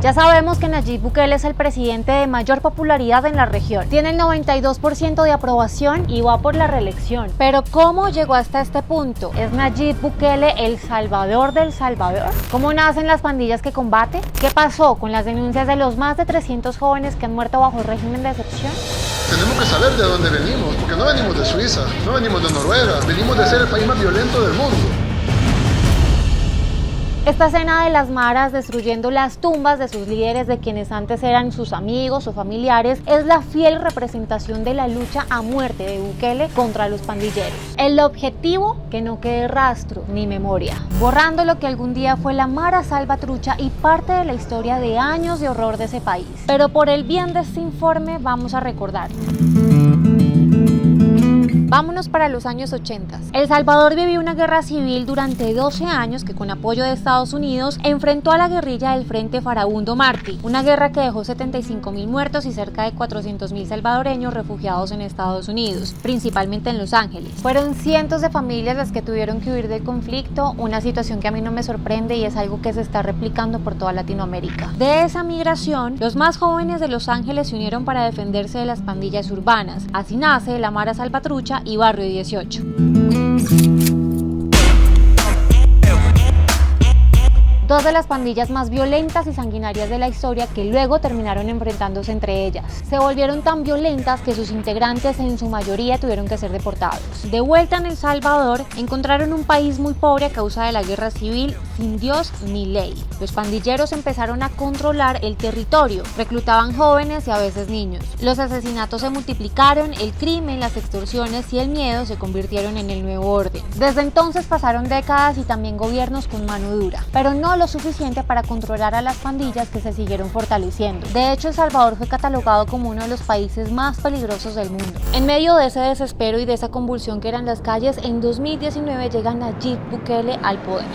Ya sabemos que Nayib Bukele es el presidente de mayor popularidad en la región. Tiene el 92% de aprobación y va por la reelección. Pero ¿cómo llegó hasta este punto? ¿Es Nayib Bukele el salvador del Salvador? ¿Cómo nacen las pandillas que combate? ¿Qué pasó con las denuncias de los más de 300 jóvenes que han muerto bajo el régimen de excepción? Tenemos que saber de dónde venimos, porque no venimos de Suiza, no venimos de Noruega, venimos de ser el país más violento del mundo. Esta escena de las maras destruyendo las tumbas de sus líderes, de quienes antes eran sus amigos o familiares, es la fiel representación de la lucha a muerte de Bukele contra los pandilleros. El objetivo, que no quede rastro ni memoria, borrando lo que algún día fue la Mara Salvatrucha y parte de la historia de años de horror de ese país. Pero por el bien de este informe vamos a recordar. Vámonos para los años 80. El Salvador vivió una guerra civil durante 12 años que, con apoyo de Estados Unidos, enfrentó a la guerrilla del Frente Farabundo Martí, una guerra que dejó 75.000 muertos y cerca de 400.000 salvadoreños refugiados en Estados Unidos, principalmente en Los Ángeles. Fueron cientos de familias las que tuvieron que huir del conflicto, una situación que a mí no me sorprende y es algo que se está replicando por toda Latinoamérica. De esa migración, los más jóvenes de Los Ángeles se unieron para defenderse de las pandillas urbanas. Así nace la Mara Salvatrucha y Barrio 18. Dos de las pandillas más violentas y sanguinarias de la historia, que luego terminaron enfrentándose entre ellas. Se volvieron tan violentas que sus integrantes en su mayoría tuvieron que ser deportados. De vuelta en El Salvador, encontraron un país muy pobre a causa de la guerra civil, sin Dios ni ley. Los pandilleros empezaron a controlar el territorio, reclutaban jóvenes y a veces niños. Los asesinatos se multiplicaron, el crimen, las extorsiones y el miedo se convirtieron en el nuevo orden. Desde entonces pasaron décadas y también gobiernos con mano dura, pero no lo suficiente para controlar a las pandillas, que se siguieron fortaleciendo. De hecho, El Salvador fue catalogado como uno de los países más peligrosos del mundo. En medio de ese desespero y de esa convulsión que eran las calles, en 2019 llega Nayib Bukele al poder.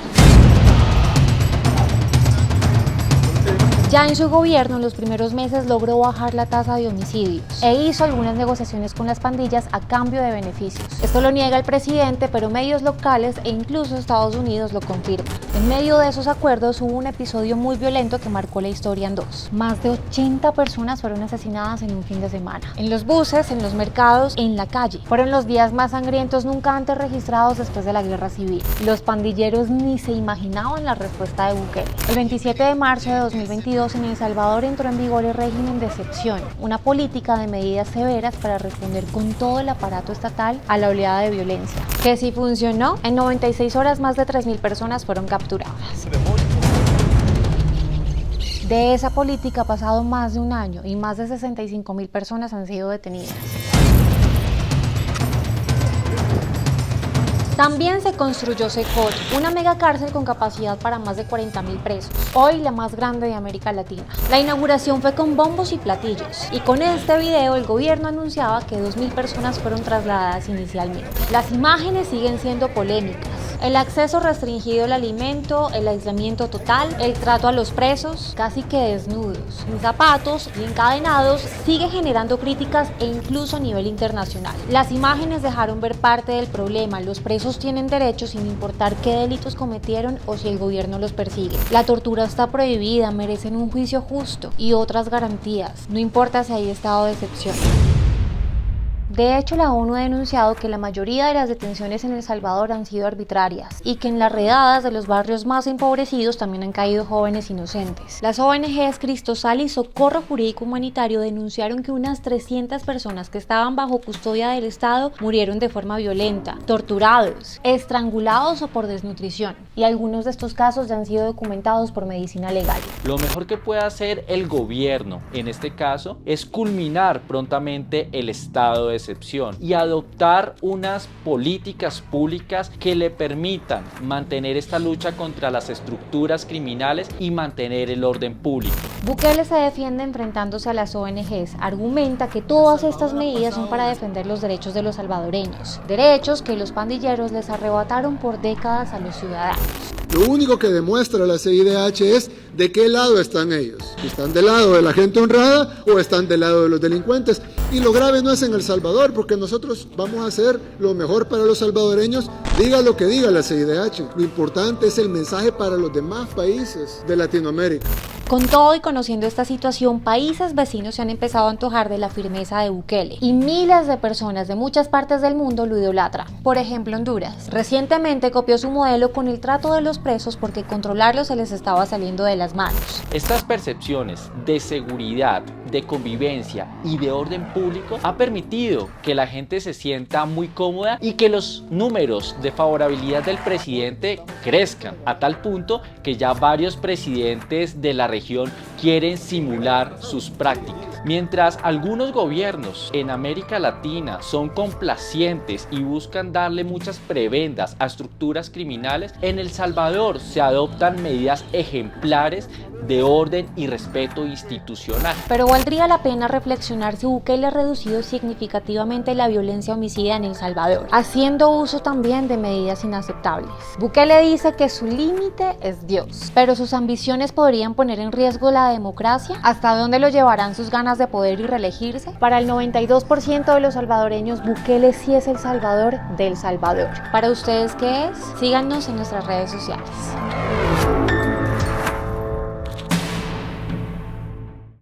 Ya en su gobierno, en los primeros meses, logró bajar la tasa de homicidios e hizo algunas negociaciones con las pandillas a cambio de beneficios. Esto lo niega el presidente, pero medios locales e incluso Estados Unidos lo confirman. En medio de esos acuerdos hubo un episodio muy violento que marcó la historia en dos. Más de 80 personas fueron asesinadas en un fin de semana. En los buses, en los mercados, en la calle. Fueron los días más sangrientos nunca antes registrados después de la guerra civil. Los pandilleros ni se imaginaban la respuesta de Bukele. El 27 de marzo de 2022, en El Salvador entró en vigor el régimen de excepción, una política de medidas severas para responder con todo el aparato estatal a la oleada de violencia, que sí funcionó. En 96 horas más de 3.000 personas fueron capturadas. De esa política ha pasado más de un año y más de 65.000 personas han sido detenidas. También se construyó Secot, una mega cárcel con capacidad para más de 40.000 presos, hoy la más grande de América Latina. La inauguración fue con bombos y platillos, y con este video el gobierno anunciaba que 2.000 personas fueron trasladadas inicialmente. Las imágenes siguen siendo polémicas. El acceso restringido al alimento, el aislamiento total, el trato a los presos, casi que desnudos, sin zapatos y encadenados, sigue generando críticas e incluso a nivel internacional. Las imágenes dejaron ver parte del problema. Los presos tienen derechos sin importar qué delitos cometieron o si el gobierno los persigue. La tortura está prohibida, merecen un juicio justo y otras garantías, no importa si hay estado de excepción. De hecho, la ONU ha denunciado que la mayoría de las detenciones en El Salvador han sido arbitrarias y que en las redadas de los barrios más empobrecidos también han caído jóvenes inocentes. Las ONGs Cristosal y Socorro Jurídico Humanitario denunciaron que unas 300 personas que estaban bajo custodia del Estado murieron de forma violenta, torturados, estrangulados o por desnutrición, y algunos de estos casos ya han sido documentados por medicina legal. Lo mejor que puede hacer el gobierno, en este caso, es culminar prontamente el estado de excepción y adoptar unas políticas públicas que le permitan mantener esta lucha contra las estructuras criminales y mantener el orden público. Bukele se defiende enfrentándose a las ONGs, argumenta que todas estas medidas son para defender los derechos de los salvadoreños, derechos que los pandilleros les arrebataron por décadas a los ciudadanos. Lo único que demuestra la CIDH es ¿De qué lado están ellos? ¿Están del lado de la gente honrada o están del lado de los delincuentes? Y lo grave no es en El Salvador, porque nosotros vamos a hacer lo mejor para los salvadoreños, diga lo que diga la CIDH. Lo importante es el mensaje para los demás países de Latinoamérica. Con todo y conociendo esta situación, países vecinos se han empezado a antojar de la firmeza de Bukele y miles de personas de muchas partes del mundo lo idolatran. Por ejemplo, Honduras. Recientemente copió su modelo con el trato de los presos porque controlarlos se les estaba saliendo de las manos. Estas percepciones de seguridad, de convivencia y de orden público ha permitido que la gente se sienta muy cómoda y que los números de favorabilidad del presidente crezcan a tal punto que ya varios presidentes de la región quieren simular sus prácticas. Mientras algunos gobiernos en América Latina son complacientes y buscan darle muchas prebendas a estructuras criminales, en El Salvador se adoptan medidas ejemplares de orden y respeto institucional. Pero valdría la pena reflexionar si Bukele ha reducido significativamente la violencia homicida en El Salvador, haciendo uso también de medidas inaceptables. Bukele dice que su límite es Dios, pero sus ambiciones podrían poner en riesgo la democracia. ¿Hasta dónde lo llevarán sus ganas de poder y reelegirse? Para el 92% de los salvadoreños, Bukele sí es el Salvador del Salvador. ¿Para ustedes qué es? Síganos en nuestras redes sociales.